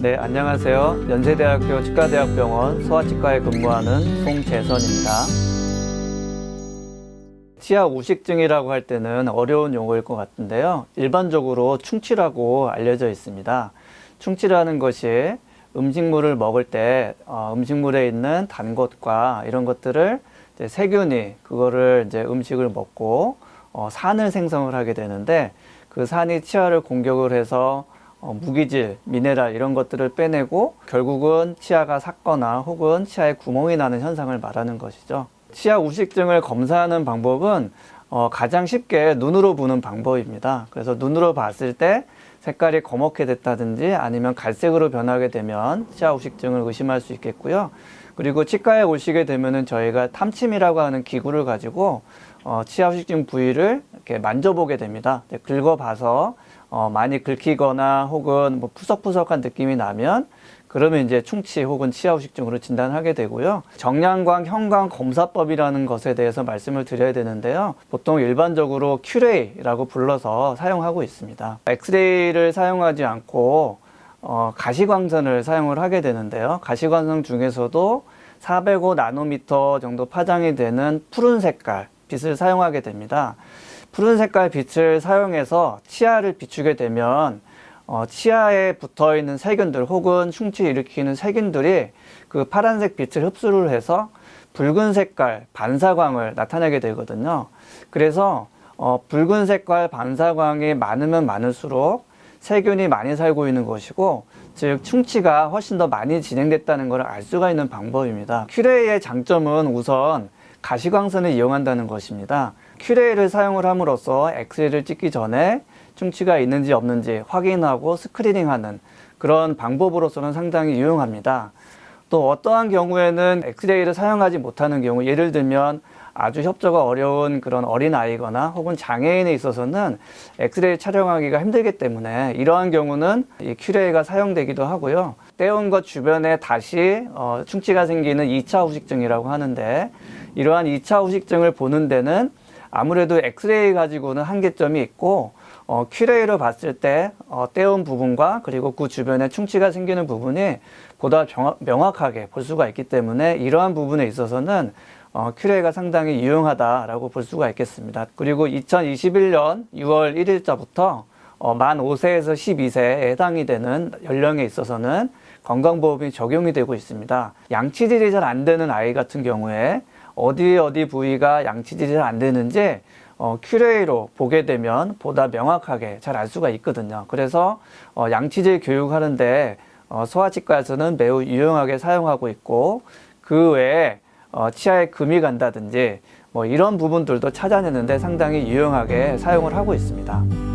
네, 안녕하세요. 연세대학교 치과대학병원 소아치과에 근무하는 송재선입니다. 치아 우식증이라고 할 때는 어려운 용어일 것 같은데요. 일반적으로 충치라고 알려져 있습니다. 충치라는 것이 음식물을 먹을 때 음식물에 있는 단 것과 이런 것들을 이제 세균이 그거를 이제 음식을 먹고 산을 생성을 하게 되는데, 그 산이 치아를 공격을 해서 무기질, 미네랄 이런 것들을 빼내고 결국은 치아가 삭거나 혹은 치아에 구멍이 나는 현상을 말하는 것이죠. 치아 우식증을 검사하는 방법은 가장 쉽게 눈으로 보는 방법입니다. 그래서 눈으로 봤을 때 색깔이 검게 됐다든지 아니면 갈색으로 변하게 되면 치아 우식증을 의심할 수 있겠고요. 그리고 치과에 오시게 되면은 저희가 탐침이라고 하는 기구를 가지고 치아 우식증 부위를 이렇게 만져보게 됩니다. 긁어봐서 많이 긁히거나 혹은 뭐 푸석푸석한 느낌이 나면 그러면 이제 충치 혹은 치아 우식증으로 진단하게 되고요. 정량광 형광 검사법이라는 것에 대해서 말씀을 드려야 되는데요. 보통 일반적으로 큐레이라고 불러서 사용하고 있습니다. 엑스레이를 사용하지 않고 가시광선을 사용을 하게 되는데요. 가시광선 중에서도 405 나노미터 정도 파장이 되는 푸른 색깔 빛을 사용하게 됩니다. 푸른 색깔 빛을 사용해서 치아를 비추게 되면 치아에 붙어 있는 세균들 혹은 충치 일으키는 세균들이 그 파란색 빛을 흡수를 해서 붉은 색깔 반사광을 나타내게 되거든요. 그래서 붉은 색깔 반사광이 많으면 많을수록 세균이 많이 살고 있는 것이고, 즉 충치가 훨씬 더 많이 진행됐다는 것을 알 수가 있는 방법입니다. 큐레이의 장점은 우선 가시광선을 이용한다는 것입니다. 큐레이를 사용을 함으로써 엑스레이를 찍기 전에 충치가 있는지 없는지 확인하고 스크리닝하는 그런 방법으로서는 상당히 유용합니다. 또 어떠한 경우에는 엑스레이를 사용하지 못하는 경우, 예를 들면 아주 협조가 어려운 그런 어린아이거나 혹은 장애인에 있어서는 엑스레이 촬영하기가 힘들기 때문에 이러한 경우는 이 큐레이가 사용되기도 하고요. 떼온 것 주변에 다시 충치가 생기는 2차 우식증이라고 하는데, 이러한 2차 우식증을 보는 데는 아무래도 엑스레이 가지고는 한계점이 있고, 큐레이로 봤을 때 떼온 부분과 그리고 그 주변에 충치가 생기는 부분이 보다 명확하게 볼 수가 있기 때문에 이러한 부분에 있어서는 큐레이가 상당히 유용하다라고 볼 수가 있겠습니다. 그리고 2021년 6월 1일자부터 만 5세에서 12세에 해당이 되는 연령에 있어서는 건강보험이 적용이 되고 있습니다. 양치질이 잘 안 되는 아이 같은 경우에 어디 부위가 양치질이 잘 안 되는지 큐레이로 보게 되면 보다 명확하게 잘 알 수가 있거든요. 그래서 양치질 교육하는데 소아치과에서는 매우 유용하게 사용하고 있고, 그 외에 치아에 금이 간다든지 뭐 이런 부분들도 찾아내는데 상당히 유용하게 사용을 하고 있습니다.